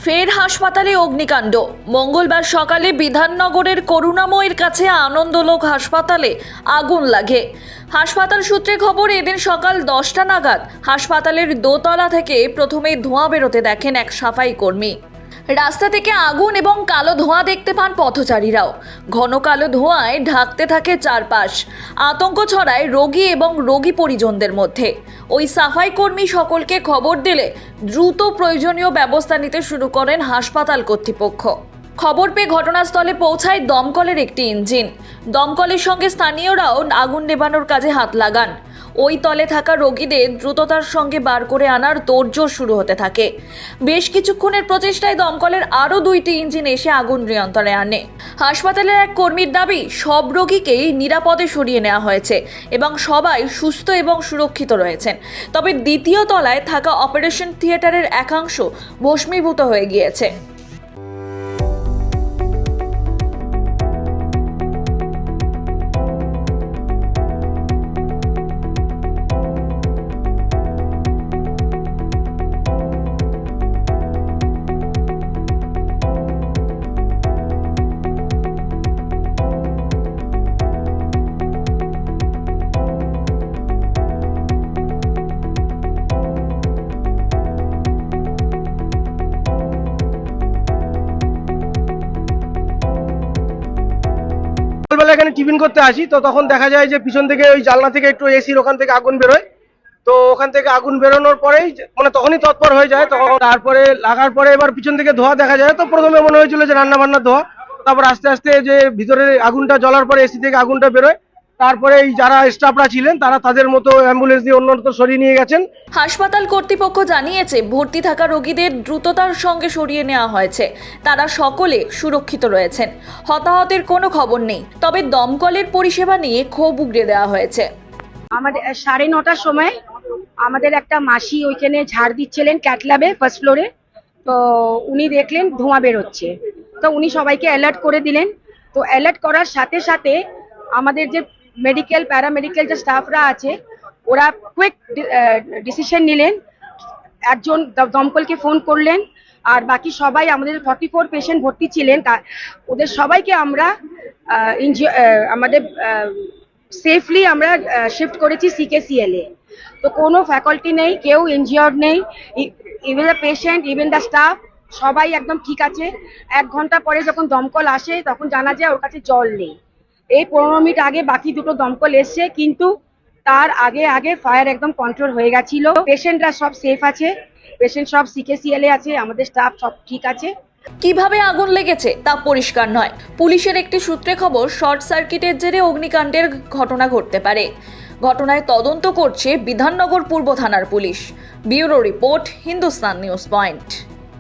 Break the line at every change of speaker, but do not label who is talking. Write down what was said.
ফের হাসপাতালে অগ্নিকাণ্ড। মঙ্গলবার সকালে বিধাননগরের করুণাময়ীর কাছে আনন্দলোক হাসপাতালে আগুন লাগে। হাসপাতাল সূত্রে খবর, এদিন সকাল 10টা নাগাদ হাসপাতালের দোতলা থেকে প্রথমে ধোঁয়া বেরোতে দেখেন এক সাফাই কর্মী। রাস্তা থেকে আগুন এবং কালো ধোঁয়া দেখতে পান পথচারীরাও। ঘন কালো ধোঁয়ায় ঢাকতে থাকে চারপাশ। আতঙ্ক ছড়ায় রোগী এবং রোগী পরিজনদের মধ্যে। ওই সাফাই কর্মী সকলকে খবর দিলে দ্রুত প্রয়োজনীয় ব্যবস্থা নিতে শুরু করেন হাসপাতাল কর্তৃপক্ষ। খবর পেয়ে ঘটনাস্থলে পৌঁছায় দমকলের একটি ইঞ্জিন। দমকলের সঙ্গে স্থানীয়রাও আগুন নেভানোর কাজে হাত লাগান। ওই তলে থাকা রোগীদের দ্রুততার সঙ্গে বার করে আনার তোড়জোড় শুরু হতে থাকে। বেশ কিছুক্ষণের প্রচেষ্টায় দমকলের আরও 2টি ইঞ্জিন এসে আগুন নিয়ন্ত্রণে আনে। হাসপাতালের এক কর্মীর দাবি, সব রোগীকেই নিরাপদে সরিয়ে নেওয়া হয়েছে এবং সবাই সুস্থ এবং সুরক্ষিত রয়েছেন। তবে দ্বিতীয় তলায় থাকা অপারেশন থিয়েটারের একাংশ ভস্মীভূত হয়ে গিয়েছে।
সকালবেলা এখানে টিফিন করতে আসি, তো তখন দেখা যায় যে পিছন থেকে ওই জানলা থেকে একটু এসির ওখান থেকে আগুন বেরোয়। তো ওখান থেকে আগুন বেরোনোর পরেই মানে তখনই তৎপর হয়ে যায়। তখন তারপরে লাগার পরে এবার পিছন থেকে ধোঁয়া দেখা যায়। তো প্রথমে মনে হয়েছিল যে রান্না বান্নার ধোঁয়া, তারপর আস্তে আস্তে যে ভিতরে আগুনটা জ্বলার পরে এসি থেকে আগুনটা বেরোয়। তারপরে এই যারা স্টাফরা ছিলেন তারা তাদের মতো অ্যাম্বুলেন্স দিয়ে অন্যত্র সরিয়ে নিয়ে গেছেন।
হাসপাতাল কর্তৃপক্ষ জানিয়েছে, ভর্তি থাকা রোগীদের দ্রুততার সঙ্গে সরিয়ে নেওয়া হয়েছে। তারা সকলে সুরক্ষিত রয়েছেন। হতাহতের কোনো খবর নেই। তবে দমকলের পরিষেবা নিয়ে ক্ষোভ উগরে দেওয়া হয়েছে।
আমাদের 9:30টার সময় আমাদের একটা মাসি ওইখানে ঝাড় দিচ্ছিলেন ক্যাটল্যাবে ফার্স্ট ফ্লোরে। তো উনি দেখলেন ধোঁয়া বেরোচ্ছে, তো উনি সবাইকে অ্যালার্ট করে দিলেন। তো অ্যালার্ট করার সাথে সাথে আমাদের যে মেডিকেল প্যারামেডিকেল যে স্টাফরা আছে ওরা কুইক ডিসিশন নিলেন। একজন দমকলকে ফোন করলেন, আর বাকি সবাই আমাদের 44 পেশেন্ট ভর্তি ছিলেন, ওদের সবাইকে আমরা আমাদের সেফলি আমরা শিফট করেছি CKCL এ। তো কোনো ফ্যাকাল্টি নেই, কেউ ইনজিওর্ড নেই, even the patient, even the staff সবাই একদম ঠিক আছে। 1 ঘন্টা পরে যখন দমকল আসে তখন জানা যায় ওর কাছে জল নেই। এই 15 মিনিট আগে বাকি দুটো দমকল এসছে, কিন্তু তার আগে আগে ফায়ার একদম কন্ট্রোল হয়ে গেছিল। পেশেন্টরা সব সেফ আছে, পেশেন্ট সব CKCL এ আছে, আমাদের স্টাফ সব ঠিক আছে।
কিভাবে আগুন লেগেছে তা পরিষ্কার নয়। পুলিশের একটি সূত্রে খবর, শর্ট সার্কিটের জেরে অগ্নিকাণ্ডের ঘটনা ঘটতে পারে। ঘটনায় তদন্ত করছে বিধাননগর পূর্ব থানার police. Bureau report, Hindustan news point.